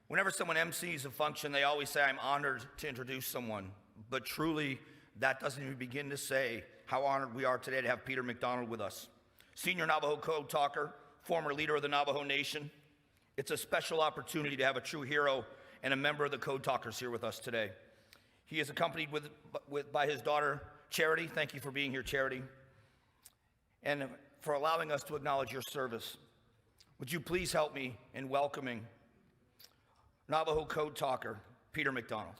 Whenever someone MCs a function, they always say, I'm honored to introduce someone. But truly, that doesn't even begin to say how honored we are today to have Peter MacDonald with us. Senior Navajo Code Talker, former leader of the Navajo Nation. It's a special opportunity to have a true hero and a member of the Code Talkers here with us today. He is accompanied by his daughter, Charity. Thank you for being here, Charity, and for allowing us to acknowledge your service. Would you please help me in welcoming Navajo Code Talker, Peter MacDonald.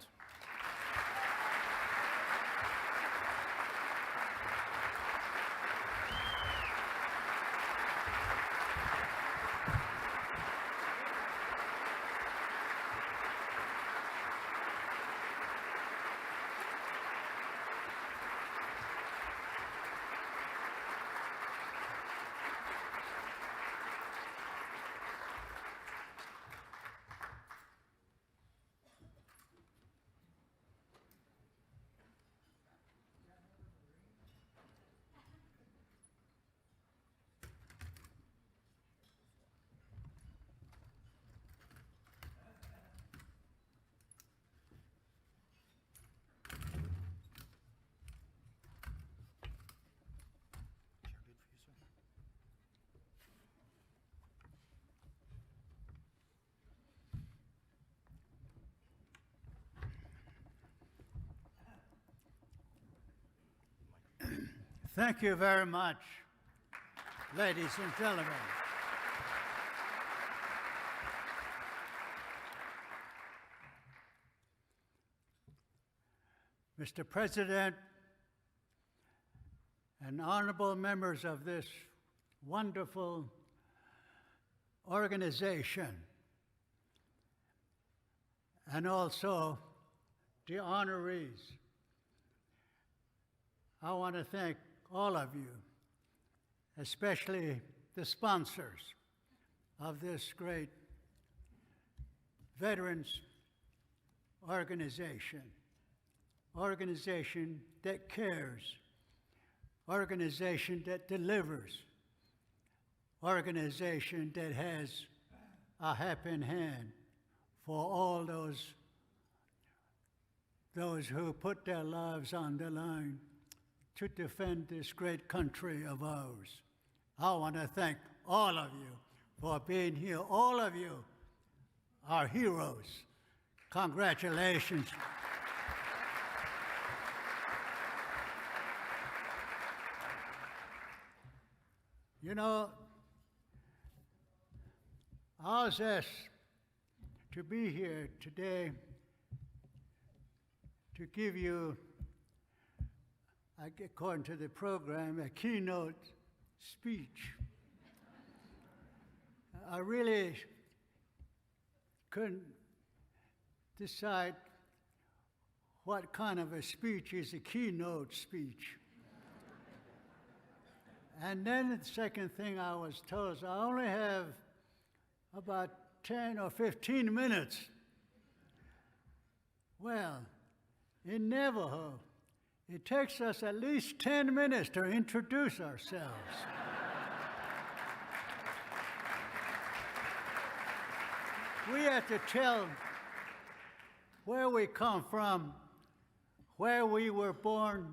Thank you very much, ladies and gentlemen. Mr. President and honorable members of this wonderful organization, and also the honorees, I want to thank all of you, especially the sponsors of this great veterans organization that cares, organization that delivers, organization that has a helping hand for all those who put their lives on the line to defend this great country of ours. I want to thank all of you for being here. All of you are heroes. Congratulations. You know, I was asked to be here today to give you, according to the program, a keynote speech. I really couldn't decide what kind of a speech is a keynote speech. And then the second thing I was told is I only have about 10 or 15 minutes. Well, in Navajo, it takes us at least 10 minutes to introduce ourselves. We have to tell where we come from, where we were born,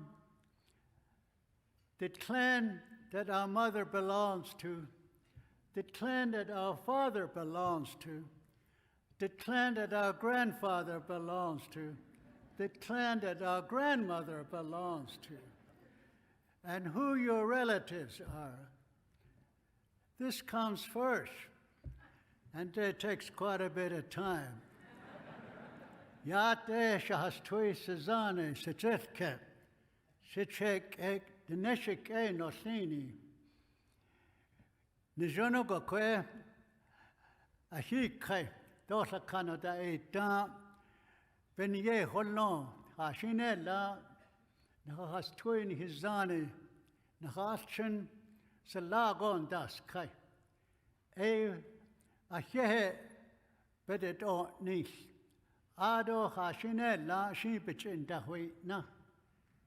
the clan that our mother belongs to, the clan that our father belongs to, the clan that our grandfather belongs to, the clan that our grandmother belongs to, and who your relatives are. This comes first, and it takes quite a bit of time. Yate shahastui sezane sechethke, sechek ek dineshik e nosini. Nijono gokwe ahikhe dosa Canada e da benye holon hashinela nahastui ni hizane nahashin salagon das kai e ahye bedet o nis ado hashinela shi bichin dahui na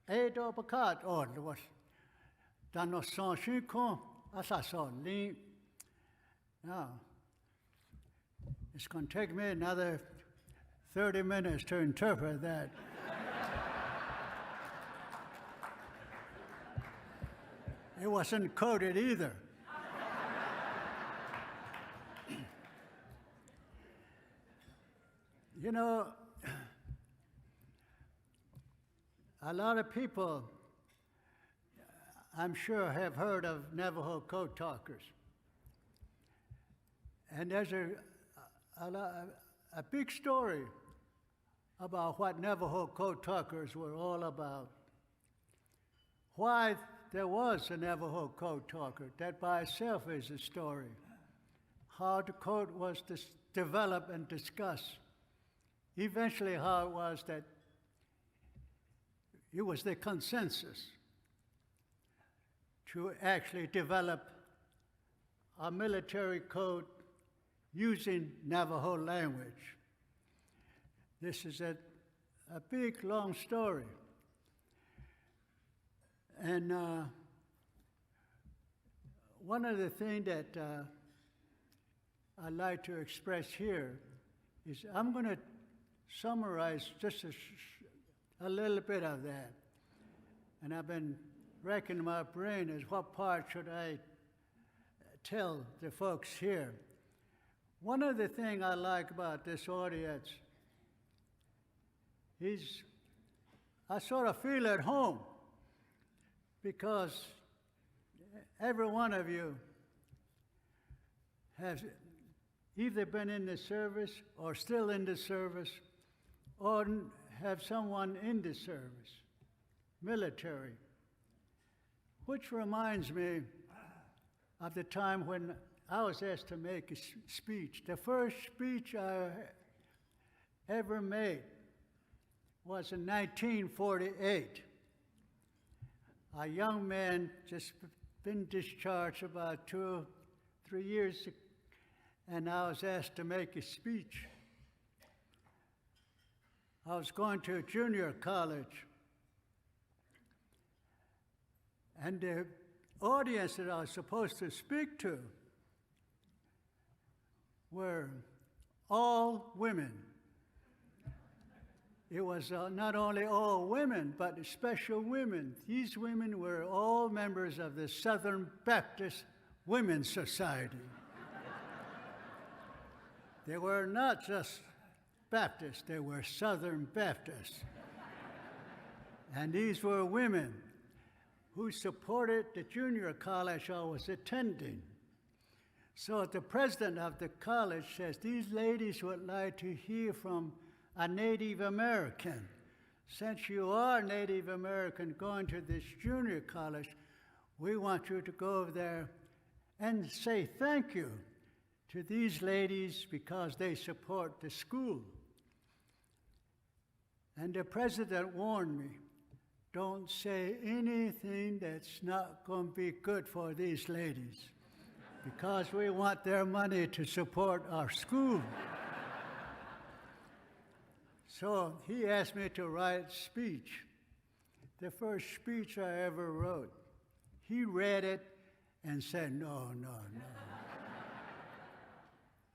Edo bakat or was dano son shiko asason li. Now, It's going to take me another 30 minutes to interpret that. It wasn't coded either. You know, a lot of people, I'm sure, have heard of Navajo code talkers. And there's a big story about what Navajo code talkers were all about. Why there was a Navajo code talker, that by itself is a story. How the code was developed and discussed. Eventually, how it was that it was the consensus to actually develop a military code using Navajo language. This is a big, long story. And one of the things that I'd like to express here is I'm going to summarize just a little bit of that. And I've been racking my brain as what part should I tell the folks here. One of the things I like about this audience is I sort of feel at home because every one of you has either been in the service or still in the service or have someone in the service, military, which reminds me of the time when I was asked to make a speech. The first speech I ever made was in 1948. A young man just been discharged about 2 or 3 years, and I was asked to make a speech. I was going to a junior college, and the audience that I was supposed to speak to were all women. It was not only all women, but special women. These women were all members of the Southern Baptist Women's Society. They were not just Baptists, they were Southern Baptists. And these were women who supported the junior college I was attending. So the president of the college says, these ladies would like to hear from a Native American. Since you are Native American going to this junior college, we want you to go over there and say thank you to these ladies because they support the school. And the president warned me, don't say anything that's not going to be good for these ladies because we want their money to support our school. So he asked me to write a speech, the first speech I ever wrote. He read it and said, no.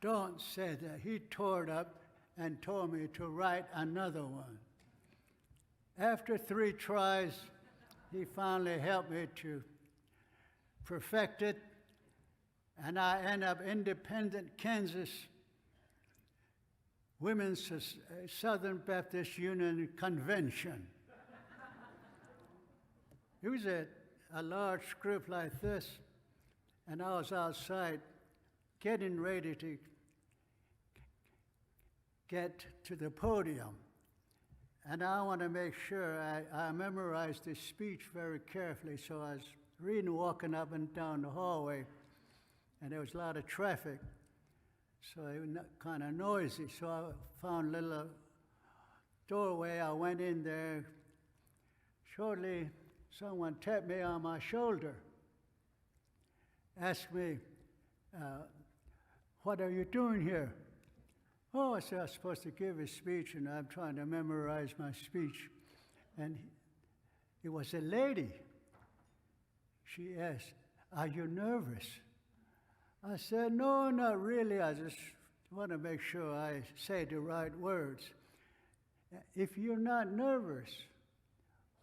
Don't say that. He tore it up and told me to write another one. After 3 tries, he finally helped me to perfect it, and I ended up Independent, Kansas Women's Southern Baptist Union Convention. It was a large script like this, and I was outside getting ready to get to the podium. And I want to make sure I memorized this speech very carefully, so I was reading, walking up and down the hallway, and there was a lot of traffic. So it was kind of noisy. So I found a little doorway. I went in there. Shortly, someone tapped me on my shoulder, asked me, what are you doing here? Oh, I said, I was supposed to give a speech, and I'm trying to memorize my speech. And it was a lady. She asked, are you nervous? I said, no, not really. I just I want to make sure I say the right words. If you're not nervous,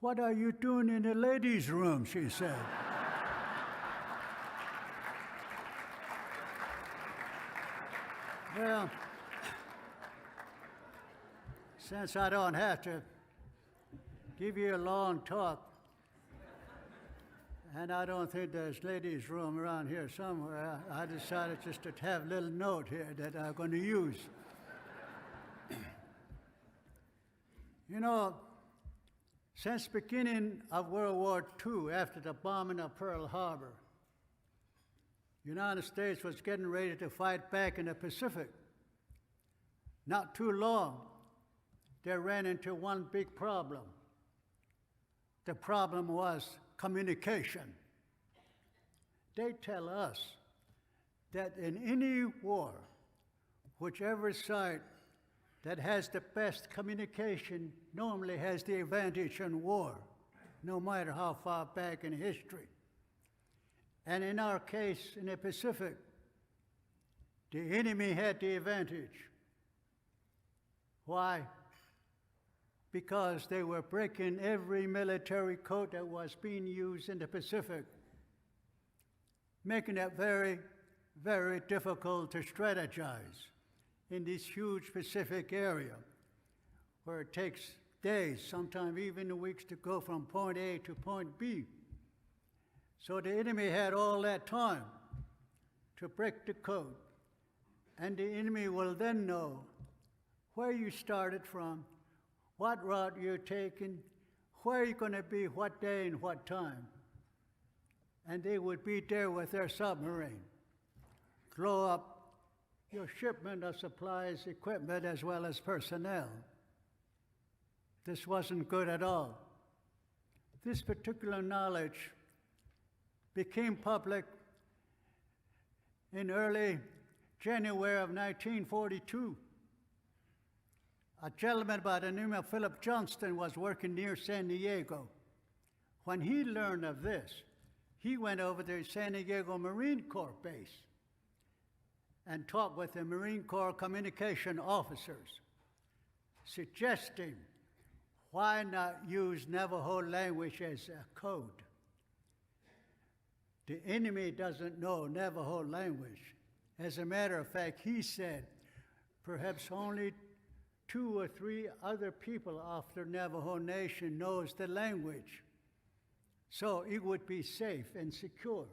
what are you doing in the ladies' room, she said. Well, since I don't have to give you a long talk, and I don't think there's ladies' room around here somewhere, I decided just to have a little note here that I'm going to use. You know, since beginning of World War II, after the bombing of Pearl Harbor, the United States was getting ready to fight back in the Pacific. Not too long, they ran into one big problem. The problem was communication. They tell us that in any war, whichever side that has the best communication normally has the advantage in war, no matter how far back in history. And in our case, in the Pacific, the enemy had the advantage. Why? Because they were breaking every military code that was being used in the Pacific, making it very, very difficult to strategize in this huge Pacific area, where it takes days, sometimes even weeks, to go from point A to point B. So the enemy had all that time to break the code, and the enemy will then know where you started from, what route you're taking, where you're going to be, what day and what time. And they would be there with their submarine, blow up your shipment of supplies, equipment, as well as personnel. This wasn't good at all. This particular knowledge became public in early January of 1942. A gentleman by the name of Philip Johnston was working near San Diego. When he learned of this, he went over to San Diego Marine Corps base and talked with the Marine Corps communication officers, suggesting why not use Navajo language as a code. The enemy doesn't know Navajo language. As a matter of fact, he said perhaps only 2 or 3 other people of the Navajo Nation knows the language, so it would be safe and secure.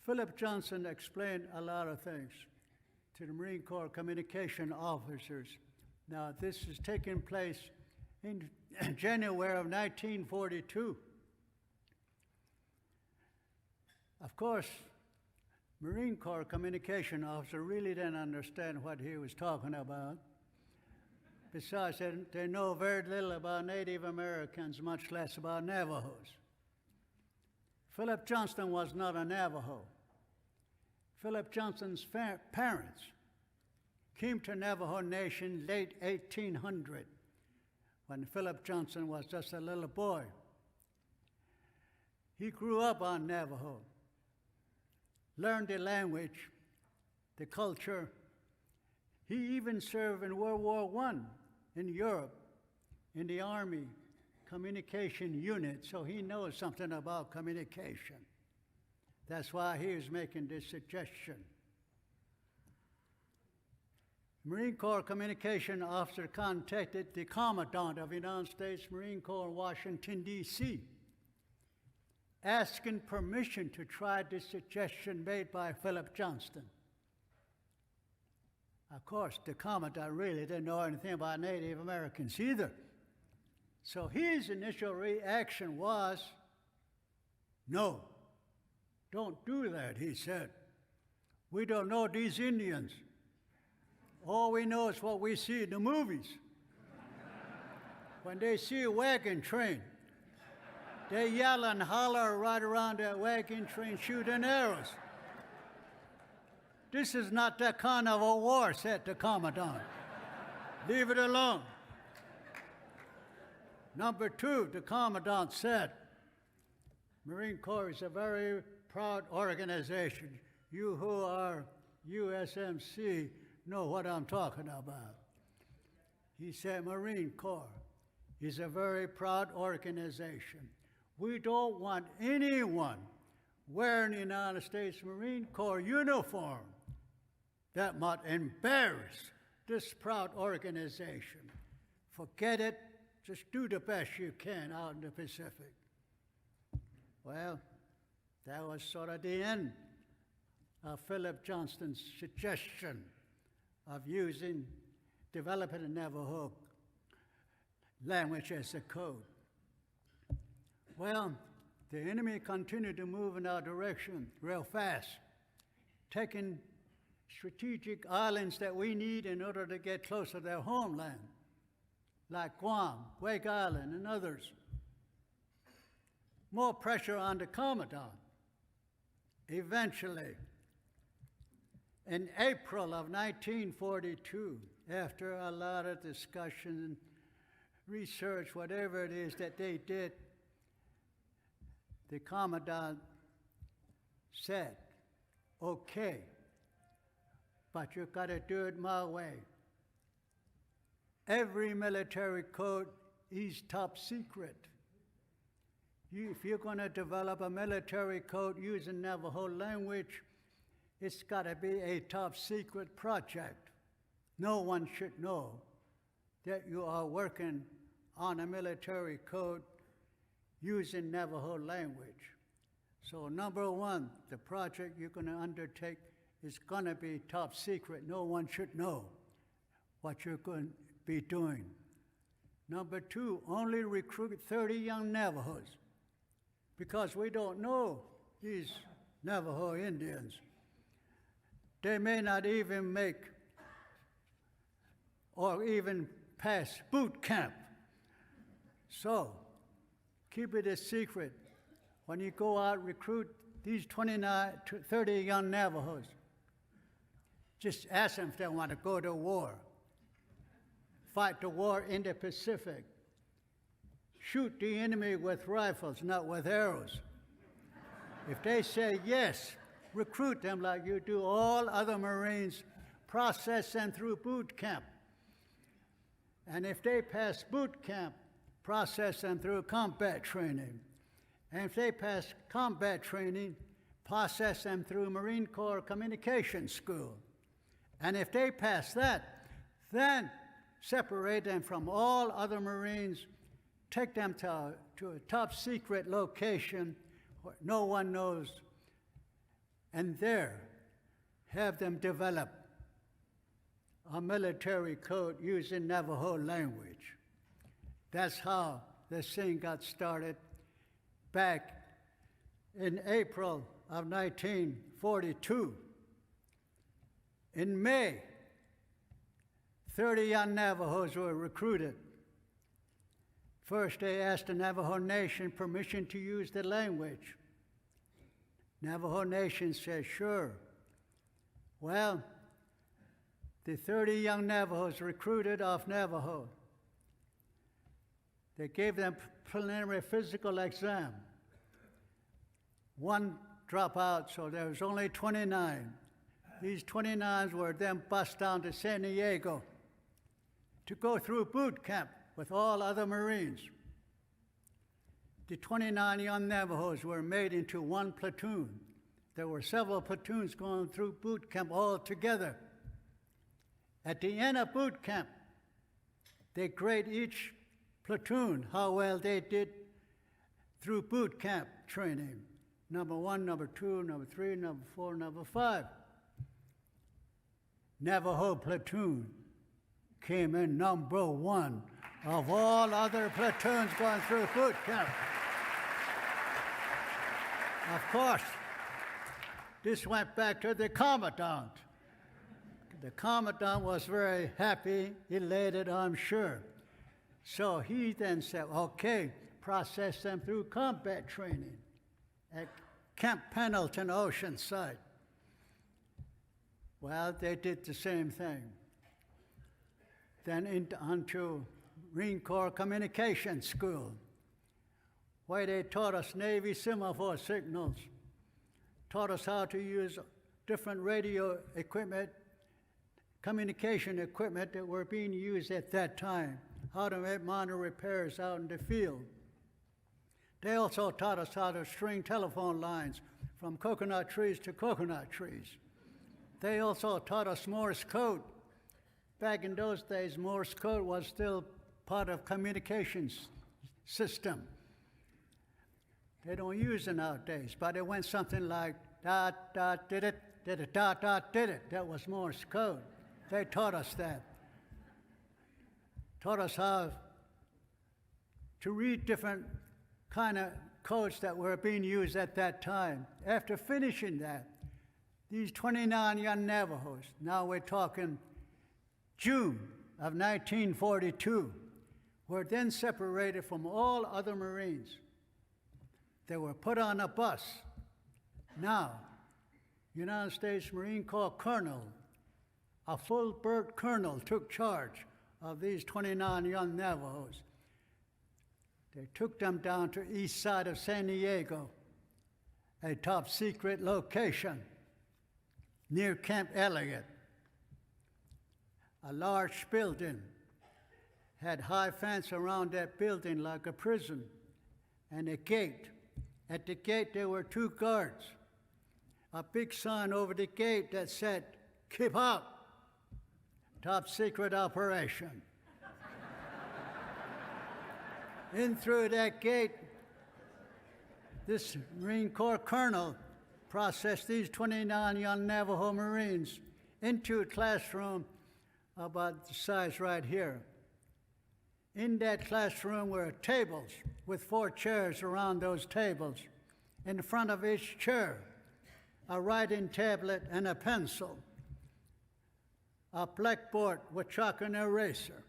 Philip Johnson explained a lot of things to the Marine Corps communication officers. Now, this is taking place in January of 1942. Of course, Marine Corps communication officer really didn't understand what he was talking about. Besides, they know very little about Native Americans, much less about Navajos. Philip Johnston was not a Navajo. Philip Johnston's parents came to Navajo Nation late 1800, when Philip Johnston was just a little boy. He grew up on Navajo, learned the language, the culture. He even served in World War I in Europe, in the Army communication unit, so he knows something about communication. That's why he is making this suggestion. Marine Corps communication officer contacted the Commandant of the United States Marine Corps in Washington, D.C., asking permission to try this suggestion made by Philip Johnston. Of course, the Commandant really didn't know anything about Native Americans either. So his initial reaction was, "No, don't do that," he said. "We don't know these Indians. All we know is what we see in the movies. When they see a wagon train, they yell and holler right around that wagon train, shooting arrows. This is not that kind of a war," said the Commandant. "Leave it alone." Number 2, the Commandant said, "Marine Corps is a very proud organization. You who are USMC know what I'm talking about. He said Marine Corps is a very proud organization. We don't want anyone wearing the United States Marine Corps uniform that might embarrass this proud organization. Forget it. Just do the best you can out in the Pacific. Well, that was sort of the end of Philip Johnston's suggestion of developing a Navajo language as a code. Well, the enemy continued to move in our direction real fast, taking strategic islands that we need in order to get closer to their homeland, like Guam, Wake Island, and others. More pressure on the Commandant. Eventually, in April of 1942, after a lot of discussion and research, whatever it is that they did, the Commandant said, okay, but you've got to do it my way. Every military code is top secret. If you're going to develop a military code using Navajo language, it's got to be a top secret project. No one should know that you are working on a military code using Navajo language. So number one, the project you're going to undertake is going to be top secret. No one should know what you're going to be doing. Number two, only recruit 30 young Navajos, because we don't know these Navajo Indians. They may not even make or even pass boot camp. So keep it a secret. When you go out, recruit these 29 to 30 young Navajos. Just ask them if they want to go to war. Fight the war in the Pacific. Shoot the enemy with rifles, not with arrows. If they say yes, recruit them like you do all other Marines, process them through boot camp. And if they pass boot camp, process them through combat training. And if they pass combat training, process them through Marine Corps Communication School. And if they pass that, then separate them from all other Marines, take them to a top secret location where no one knows, and there have them develop a military code using Navajo language. That's how this thing got started back in April of 1942. In May, 30 young Navajos were recruited. First, they asked the Navajo Nation permission to use the language. Navajo Nation said, sure. Well, the 30 young Navajos recruited off Navajo. They gave them preliminary physical exam. One dropped out, so there was only 29. These 29s were then bused down to San Diego to go through boot camp with all other Marines. The 29 young Navajos were made into one platoon. There were several platoons going through boot camp all together. At the end of boot camp, they grade each platoon how well they did through boot camp training. Number 1, number 2, number 3, number 4, number 5. Navajo platoon came in number 1 of all other platoons going through boot camp. Of course, this went back to the Commandant. The Commandant was very happy, elated, I'm sure. So he then said, okay, process them through combat training at Camp Pendleton Oceanside. Well, they did the same thing. Then onto Marine Corps Communication School, where they taught us Navy semaphore signals, taught us how to use different radio equipment, communication equipment that were being used at that time, how to make minor repairs out in the field. They also taught us how to string telephone lines from coconut trees to coconut trees. They also taught us Morse code. Back in those days, Morse code was still part of communications system. They don't use it nowadays, but it went something like dot, dot, did it, dot, dot, did it. That was Morse code. They taught us that. Taught us how to read different kind of codes that were being used at that time. After finishing that, these 29 young Navajos, now we're talking June of 1942, were then separated from all other Marines. They were put on a bus. Now, United States Marine Corps colonel, a full-bird colonel, took charge of these 29 young Navajos. They took them down to east side of San Diego, a top secret location near Camp Elliott. A large building had high fence around that building like a prison and a gate. At the gate there were 2 guards. A big sign over the gate that said, "Keep out, top secret operation." In through that gate, this Marine Corps colonel processed these 29 young Navajo Marines into a classroom about the size right here. In that classroom were tables with 4 chairs around those tables. In front of each chair, a writing tablet and a pencil, a blackboard with chalk and eraser.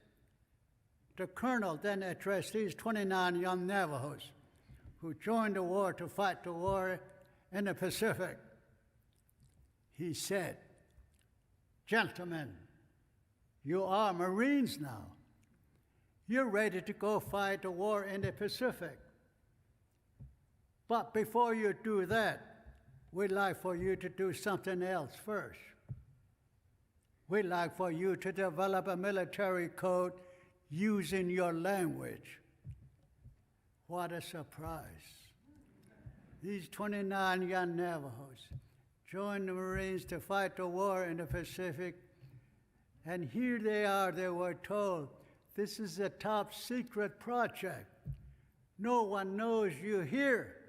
The colonel then addressed these 29 young Navajos who joined the war to fight the war in the Pacific. He said, "Gentlemen, you are Marines now. You're ready to go fight the war in the Pacific. But before you do that, we'd like for you to do something else first. We'd like for you to develop a military code using your language." What a surprise. These 29 young Navajos joined the Marines to fight the war in the Pacific, and here they are, they were told, this is a top secret project. No one knows you're here.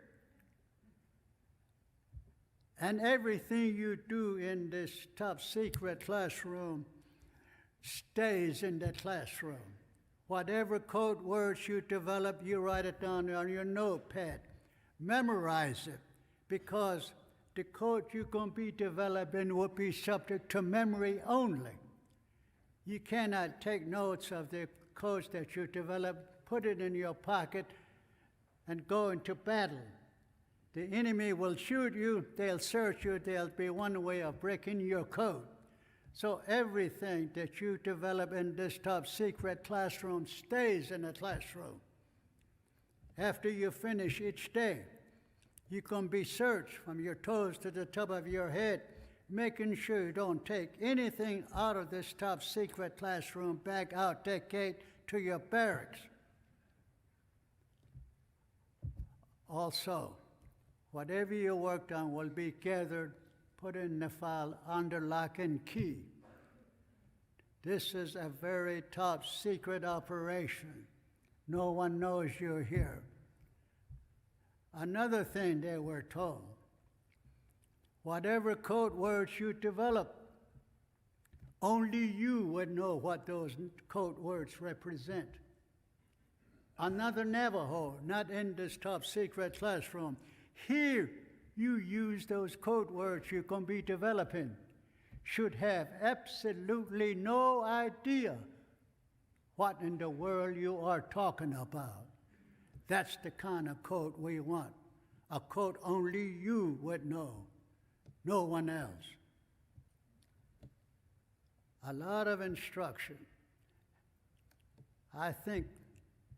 And everything you do in this top secret classroom stays in the classroom. Whatever code words you develop, you write it down on your notepad. Memorize it, because the code you're going to be developing will be subject to memory only. You cannot take notes of the codes that you develop, put it in your pocket, and go into battle. The enemy will shoot you, they'll search you, there'll be one way of breaking your code. So everything that you develop in this top secret classroom stays in the classroom. After you finish each day, you can be searched from your toes to the top of your head, making sure you don't take anything out of this top secret classroom back out that gate to your barracks. Also, whatever you worked on will be gathered, put in the file under lock and key. This is a very top secret operation. No one knows you're here. Another thing they were told, whatever code words you develop, only you would know what those code words represent. Another Navajo, not in this top secret classroom, here you use those code words you're going to be developing, should have absolutely no idea what in the world you are talking about. That's the kind of code we want, a code only you would know, no one else. A lot of instruction. I think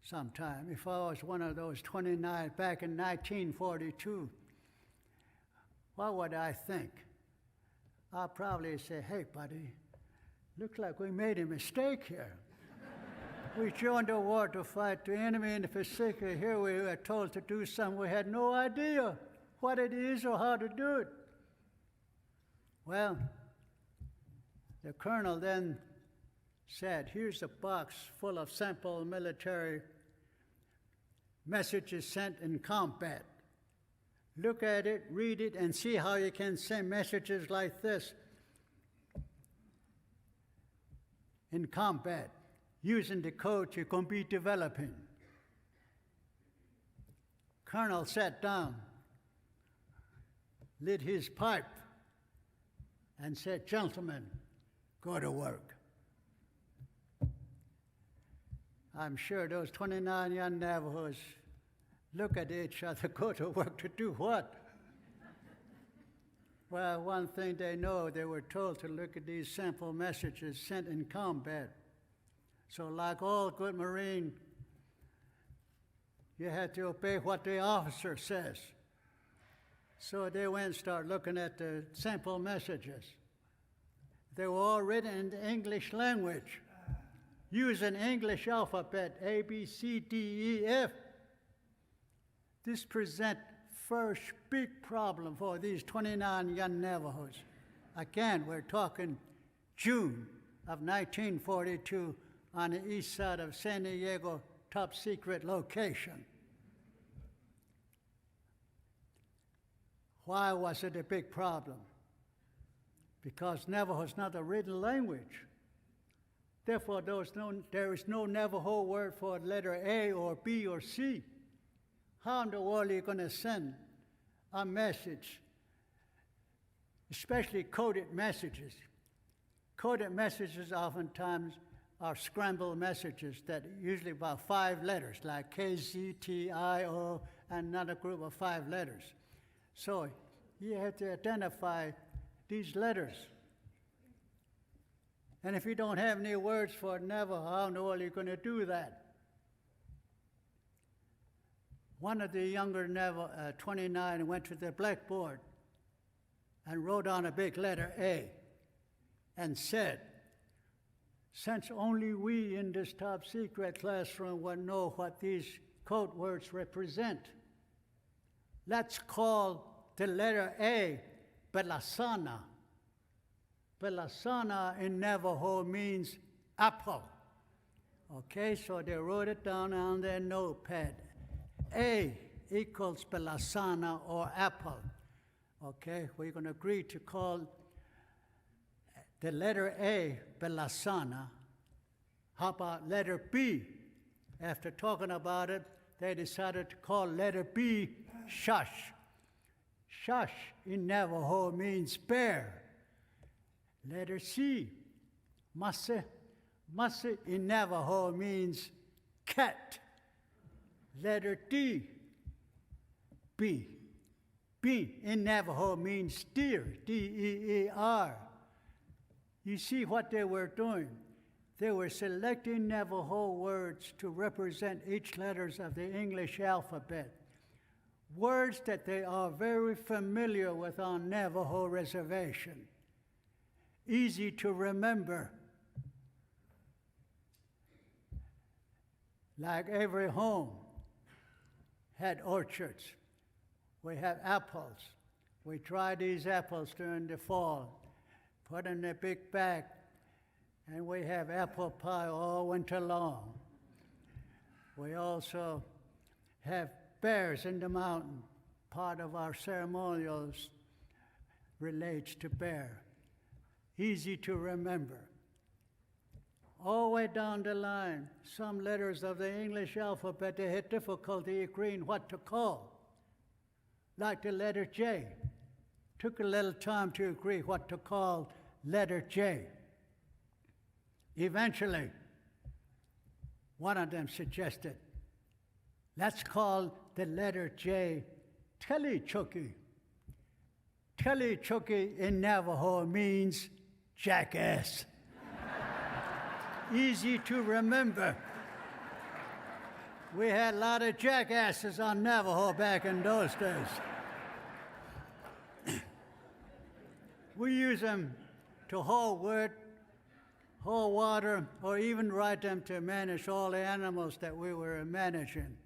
sometime, if I was one of those 29 back in 1942, what would I think? I'll probably say, hey, buddy, looks like we made a mistake here. We joined the war to fight the enemy in the Pacific. Here we were told to do something we had no idea what it is or how to do it. Well, the colonel then said, here's a box full of sample military messages sent in combat. Look at it, read it, and see how you can send messages like this in combat, using the code you're going to be developing. Colonel sat down, lit his pipe, and said, gentlemen, go to work. I'm sure those 29 young Navajos look at each other, go to work to do what? Well, one thing they know, they were told to look at these sample messages sent in combat. So like all good Marine, you had to obey what the officer says. So they went and started looking at the sample messages. They were all written in the English language, using English alphabet, A, B, C, D, E, F. This presents first big problem for these 29 young Navajos. Again, we're talking June of 1942 on the east side of San Diego, top secret location. Why was it a big problem? Because Navajo is not a written language. Therefore, there is no Navajo word for letter A or B or C. How in the world are you going to send a message, especially coded messages? Coded messages oftentimes are scrambled messages that are usually about 5 letters, like K, Z, T, I, O, and another group of 5 letters. So you have to identify these letters. And if you don't have any words for Navajo, how in the world are you going to do that? One of the younger 29 went to the blackboard and wrote on a big letter A and said, since only we in this top secret classroom will know what these code words represent, let's call the letter A Belasana. Belasana in Navajo means apple. Okay, so they wrote it down on their notepad. A equals Belasana or apple. Okay, we're going to agree to call the letter A Belasana. How about letter B? After talking about it, they decided to call letter B Shush. Shush in Navajo means bear. Letter C, Mase. Mase in Navajo means cat. Letter D, B. B in Navajo means deer, D-E-E-R. You see what they were doing? They were selecting Navajo words to represent each letters of the English alphabet. Words that they are very familiar with on Navajo reservation. Easy to remember. Like every home had orchards. We have apples. We dry these apples during the fall, put in a big bag, and we have apple pie all winter long. We also have bears in the mountain. Part of our ceremonials relates to bear. Easy to remember. All the way down the line, some letters of the English alphabet, they had difficulty agreeing what to call. Like the letter J. Took a little time to agree what to call letter J. Eventually, one of them suggested, let's call the letter J Telechoki. Telechoki in Navajo means jackass. Easy to remember. We had a lot of jackasses on Navajo back in those days. We use them to haul wood, haul water, or even ride them to manage all the animals that we were managing.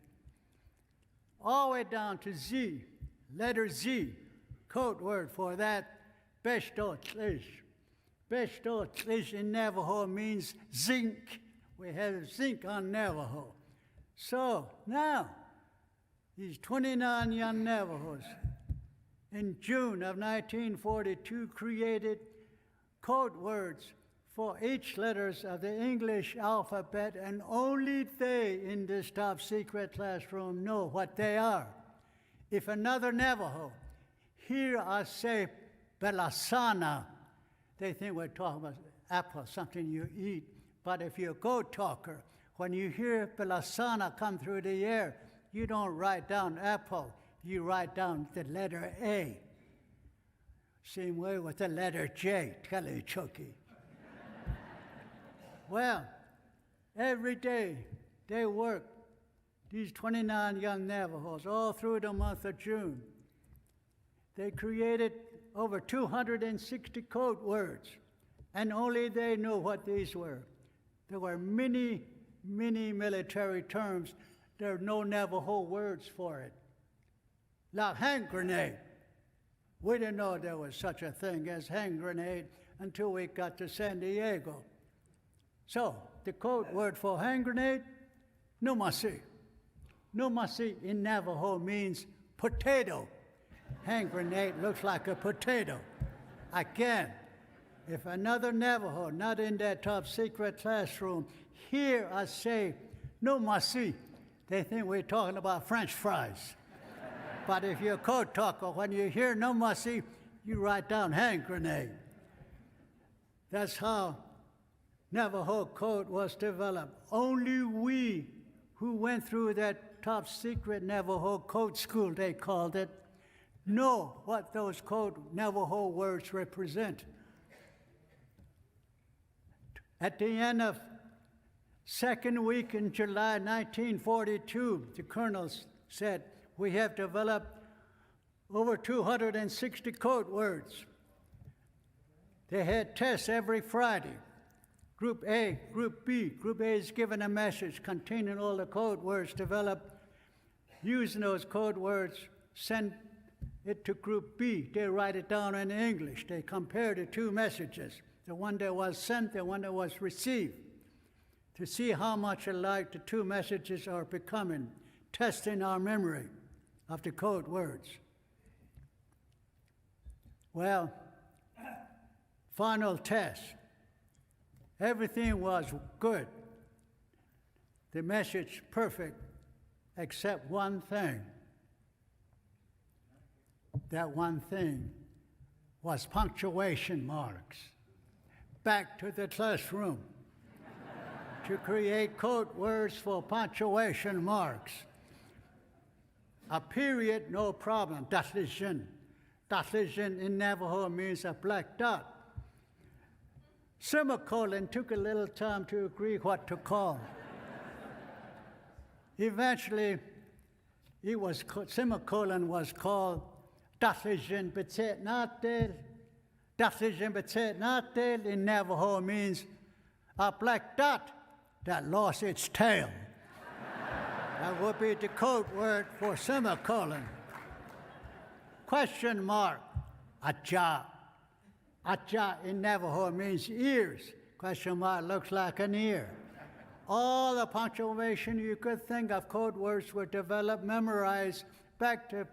All the way down to Z, letter Z, code word for that, Bestotlish. Bestotlish in Navajo means zinc. We have zinc on Navajo. So now, these 29 young Navajos in June of 1942 created code words for each letters of the English alphabet, and only they in this top secret classroom know what they are. If another Navajo hear us say belasana, they think we're talking about apple, something you eat. But if you're a code talker, when you hear belasana come through the air, you don't write down apple, you write down the letter A. Same way with the letter J, Telechoki. Well, every day they work, these 29 young Navajos, all through the month of June. They created over 260 code words, and only they knew what these were. There were many military terms. There are no Navajo words for it. Like hand grenade. We didn't know there was such a thing as hand grenade until we got to San Diego. So, the code word for hand grenade, numasi. Numasi in Navajo means potato. Hand grenade looks like a potato. Again, if another Navajo, not in that top secret classroom, hear us say numasi, they think we're talking about French fries. But if you're a code talker, when you hear numasi, you write down hand grenade. That's how Navajo code was developed. Only we who went through that top secret Navajo code school, they called it, know what those code Navajo words represent. At the end of second week in July 1942, the colonels said, we have developed over 260 code words. They had tests every Friday. Group A, Group B. Group A is given a message containing all the code words developed. Using those code words, send it to Group B. They write it down in English. They compare the two messages, the one that was sent, the one that was received, to see how much alike the two messages are becoming, testing our memory of the code words. Well, final test. Everything was good. The message perfect, except one thing. That one thing was punctuation marks. Back to the classroom to create code words for punctuation marks. A period, no problem. Datlijin. Datlijin in Navajo means a black dot. Semicolon took a little time to agree what to call. Eventually, semicolon was called Datlijin Betet Natel. Datlijin Betet Natel in Navajo means a black dot that lost its tail. That would be the code word for semicolon. Question mark, aja. Aja in Navajo means ears. Question mark looks like an ear. All the punctuation you could think of code words were developed, memorized, back to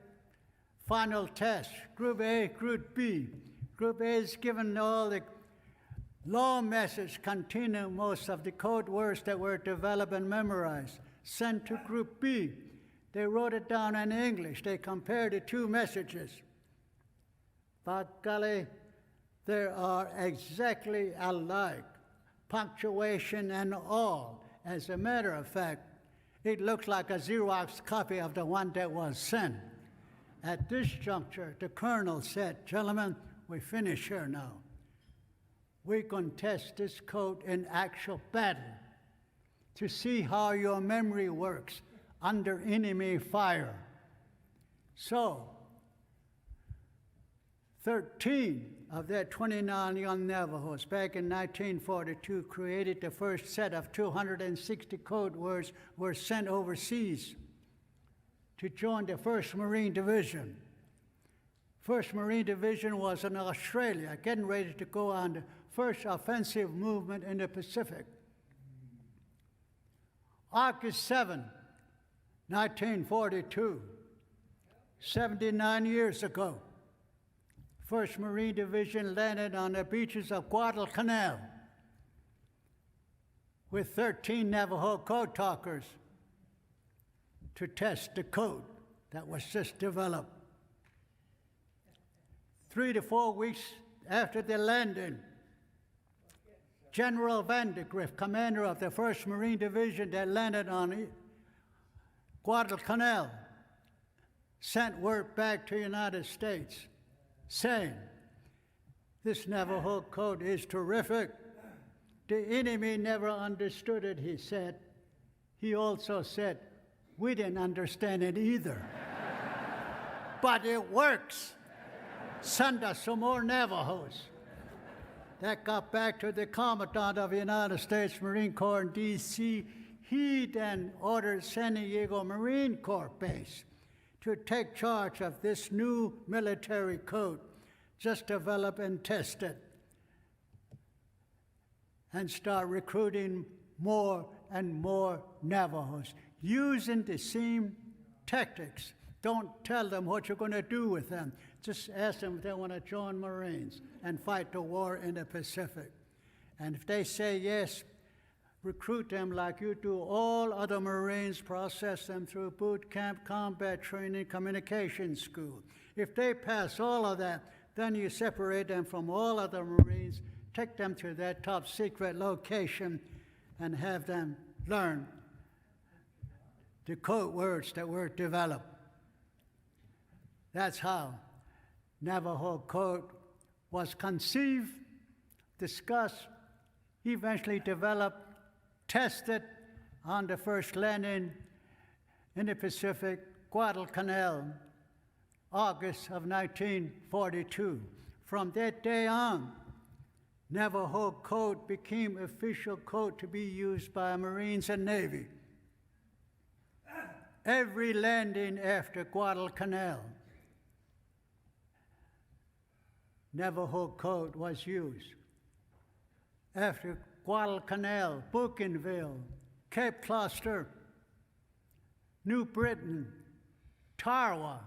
final test. Group A, Group B. Group A is given all the long message containing most of the code words that were developed and memorized. Sent to Group B. They wrote it down in English. They compared the two messages. But golly, they are exactly alike, punctuation and all. As a matter of fact, it looks like a Xerox copy of the one that was sent. At this juncture, the colonel said, gentlemen, we finish here now. We can test this code in actual battle to see how your memory works under enemy fire. So, 13 of their 29 young Navajos back in 1942 created the first set of 260 code words were sent overseas to join the 1st Marine Division. 1st Marine Division was in Australia, getting ready to go on the first offensive movement in the Pacific. August 7, 1942, 79 years ago, 1st Marine Division landed on the beaches of Guadalcanal with 13 Navajo code talkers to test the code that was just developed. 3 to 4 weeks after the landing, General Vandergrift, commander of the 1st Marine Division that landed on Guadalcanal, sent word back to the United States saying, "This Navajo code is terrific. The enemy never understood it," he said. He also said, "We didn't understand it either." But it works. Send us some more Navajos. That got back to the Commandant of the United States Marine Corps in D.C. He then ordered San Diego Marine Corps Base to take charge of this new military code, just develop and test it, and start recruiting more and more Navajos using the same tactics. Don't tell them what you're going to do with them. Just ask them if they want to join Marines and fight the war in the Pacific. And if they say yes, recruit them like you do all other Marines, process them through boot camp, combat training, communication school. If they pass all of that, then you separate them from all other Marines, take them to their top secret location, and have them learn the code words that were developed. That's how Navajo Code was conceived, discussed, eventually developed, tested on the first landing in the Pacific, Guadalcanal, August of 1942. From that day on, Navajo Code became official code to be used by Marines and Navy. Every landing after Guadalcanal, Navajo Code was used. After Guadalcanal, Bougainville, Cape Cluster, New Britain, Tarawa,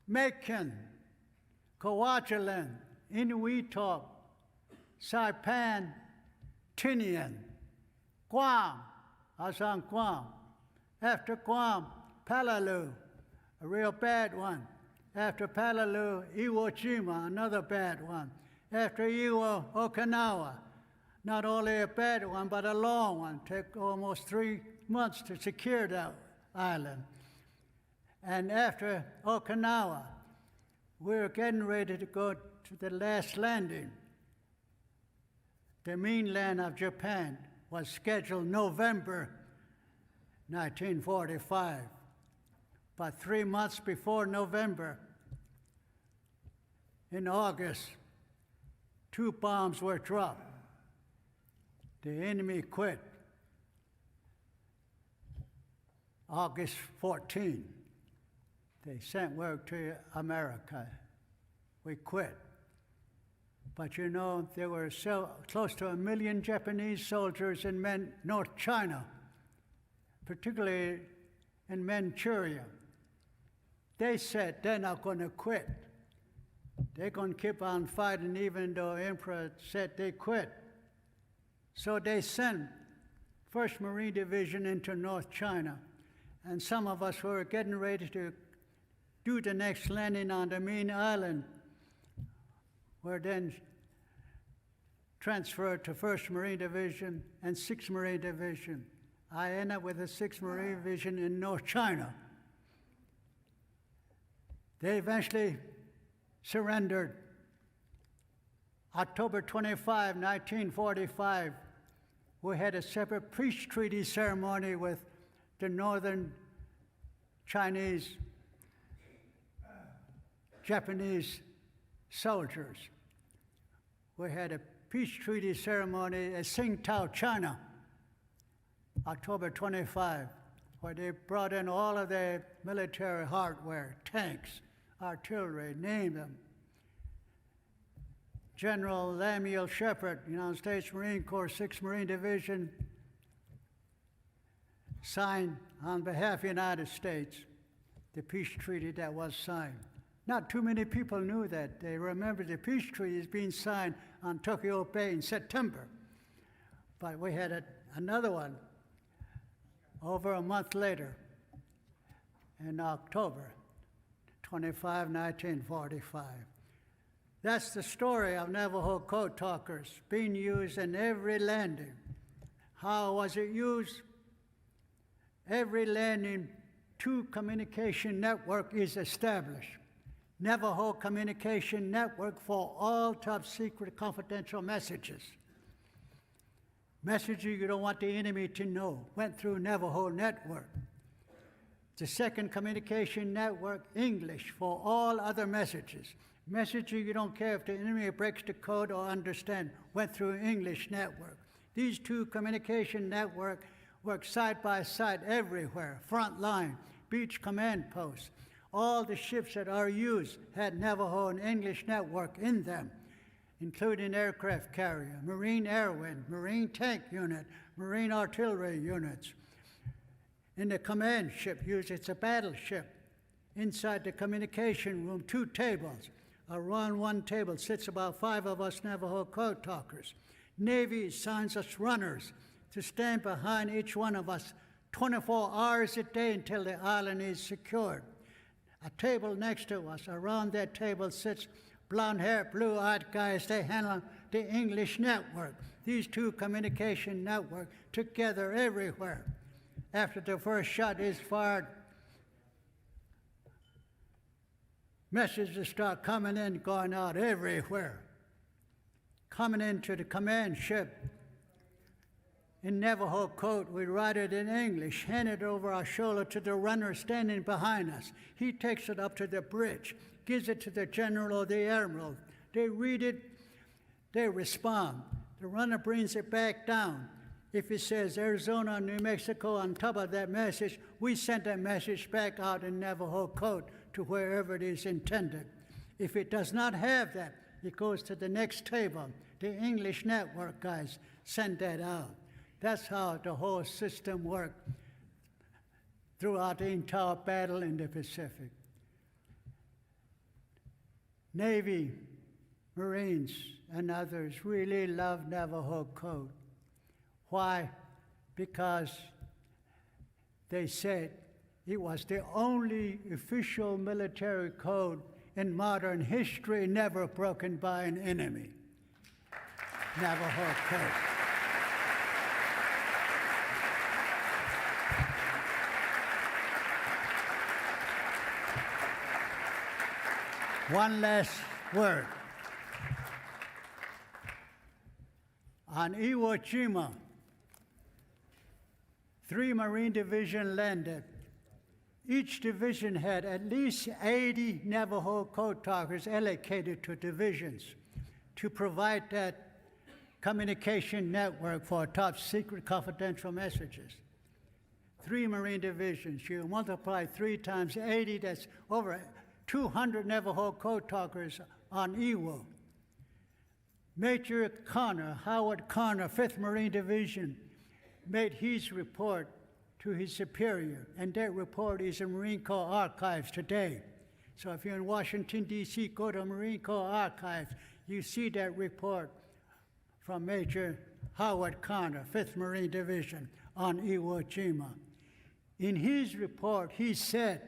Macon, Kwajalein, Inuiatok, Saipan, Tinian, Guam, I was on Guam. After Guam, Palaloo, a real bad one. After Palaloo, Iwo Jima, another bad one. After Iwo, Okinawa, not only a bad one, but a long one. Took almost 3 months to secure that island. And after Okinawa, we were getting ready to go to the last landing. The mainland of Japan was scheduled November 1945. But 3 months before November, in August, 2 bombs were dropped. The enemy quit. August 14, they sent word to America. We quit. But you know, there were close to 1 million Japanese soldiers in North China, particularly in Manchuria. They said they're not going to quit. They're going to keep on fighting even though the Emperor said they quit. So they sent 1st Marine Division into North China. And some of us were getting ready to do the next landing on the main island, were then transferred to 1st Marine Division and 6th Marine Division. I ended up with the 6th Marine Division in North China. They eventually surrendered. October 25, 1945, we had a separate peace treaty ceremony with the northern Chinese, Japanese soldiers. we had a peace treaty ceremony at Tsingtao, China, October 25, where they brought in all of their military hardware, tanks, artillery, name them. General Lemuel Shepard, United States Marine Corps, 6th Marine Division, signed on behalf of the United States the peace treaty that was signed. Not too many people knew that. They remember the peace treaty is being signed on Tokyo Bay in September. But we had another one over a month later in October 25, 1945. That's the story of Navajo code talkers being used in every landing. How was it used? Every landing, 2 communication network is established. Navajo communication network for all top secret confidential messages. Messages you don't want the enemy to know went through Navajo network. The second communication network, English for all other messages. Messages you don't care if the enemy breaks the code or understand, went through English network. These 2 communication networks work side by side everywhere, front line, beach command posts. All the ships that are used had Navajo and English network in them, including aircraft carrier, Marine Air Wind, Marine Tank Unit, Marine Artillery Units. In the command ship, it's a battleship. Inside the communication room, 2 tables. Around one table sits about 5 of us Navajo code talkers. Navy assigns us runners to stand behind each one of us 24 hours a day until the island is secured. A table next to us, around that table sits blonde-haired, blue-eyed guys. They handle the English network. These 2 communication networks together everywhere. After the first shot is fired, messages start coming in, going out everywhere. Coming into the command ship. In Navajo code, we write it in English, hand it over our shoulder to the runner standing behind us. He takes it up to the bridge, gives it to the general or the admiral. They read it, they respond. The runner brings it back down. If it says Arizona, New Mexico on top of that message, we send that message back out in Navajo code to wherever it is intended. If it does not have that, it goes to the next table. The English network guys send that out. That's how the whole system worked throughout the entire battle in the Pacific. Navy, Marines, and others really love Navajo code. Why? Because they said it was the only official military code in modern history never broken by an enemy. Navajo code. One last word. On Iwo Jima, 3 Marine Division landed. Each division had at least 80 Navajo code talkers allocated to divisions to provide that communication network for top secret confidential messages. 3 Marine divisions, you multiply 3 times 80, that's over 200 Navajo code talkers on Iwo. Major Connor, Howard Connor, 5th Marine Division, made his report to his superior, and that report is in Marine Corps archives today. So if you're in Washington, D.C., go to Marine Corps archives, you see that report from Major Howard Connor, 5th Marine Division, on Iwo Jima. In his report, he said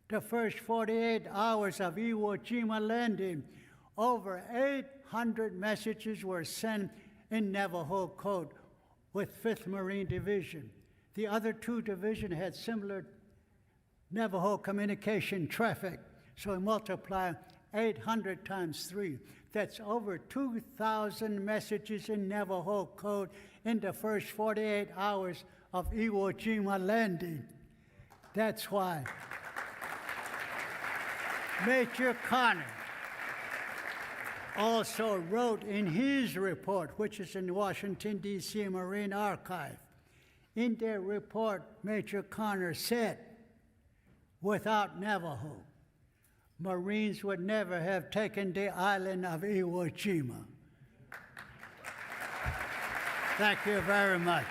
the first 48 hours of Iwo Jima landing, over 800 messages were sent in Navajo code with 5th Marine Division. The other 2 divisions had similar Navajo communication traffic, so multiply 800 times 3. That's over 2,000 messages in Navajo code in the first 48 hours of Iwo Jima landing. That's why Major Connor also wrote in his report, which is in the Washington, D.C. Marine Archive. In their report, Major Connor said, without Navajo, Marines would never have taken the island of Iwo Jima. Thank you very much.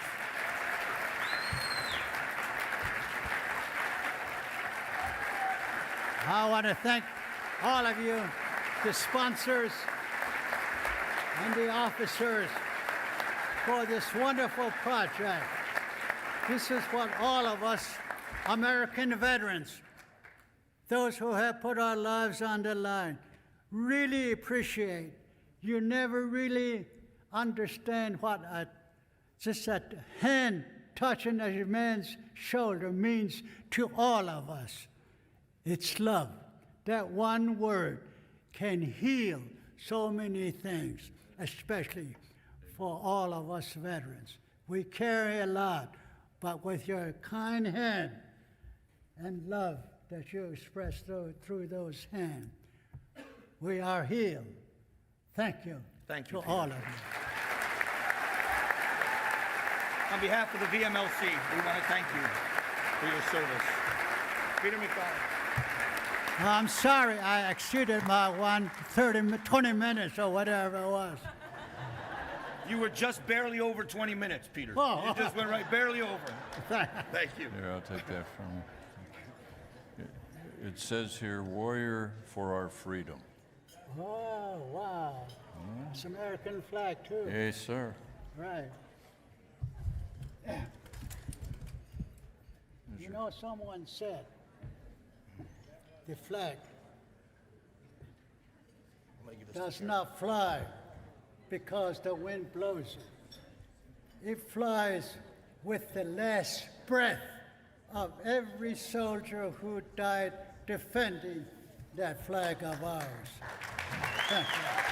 I want to thank all of you, the sponsors and the officers, for this wonderful project. This is what all of us American veterans, those who have put our lives on the line, really appreciate. You never really understand what just that hand touching a man's shoulder means to all of us. It's love. That one word can heal so many things, especially for all of us veterans. We carry a lot, but with your kind hand and love that you express through those hands, we are healed. Thank you. Thank you, to Peter. all of you. On behalf of the VMLC, we want to thank you for your service. Peter MacDonald. I'm sorry I exceeded my 20 minutes or whatever it was. You were just barely over 20 minutes, Peter. Oh. You just went right barely over. Thank you. Here, I'll take that from you. It says here, warrior for our freedom. Oh, wow. It's American flag, too. Yes, sir. Right. You know, someone said the flag does not fly because the wind blows it. It flies with the last breath of every soldier who died defending that flag of ours. Thank you.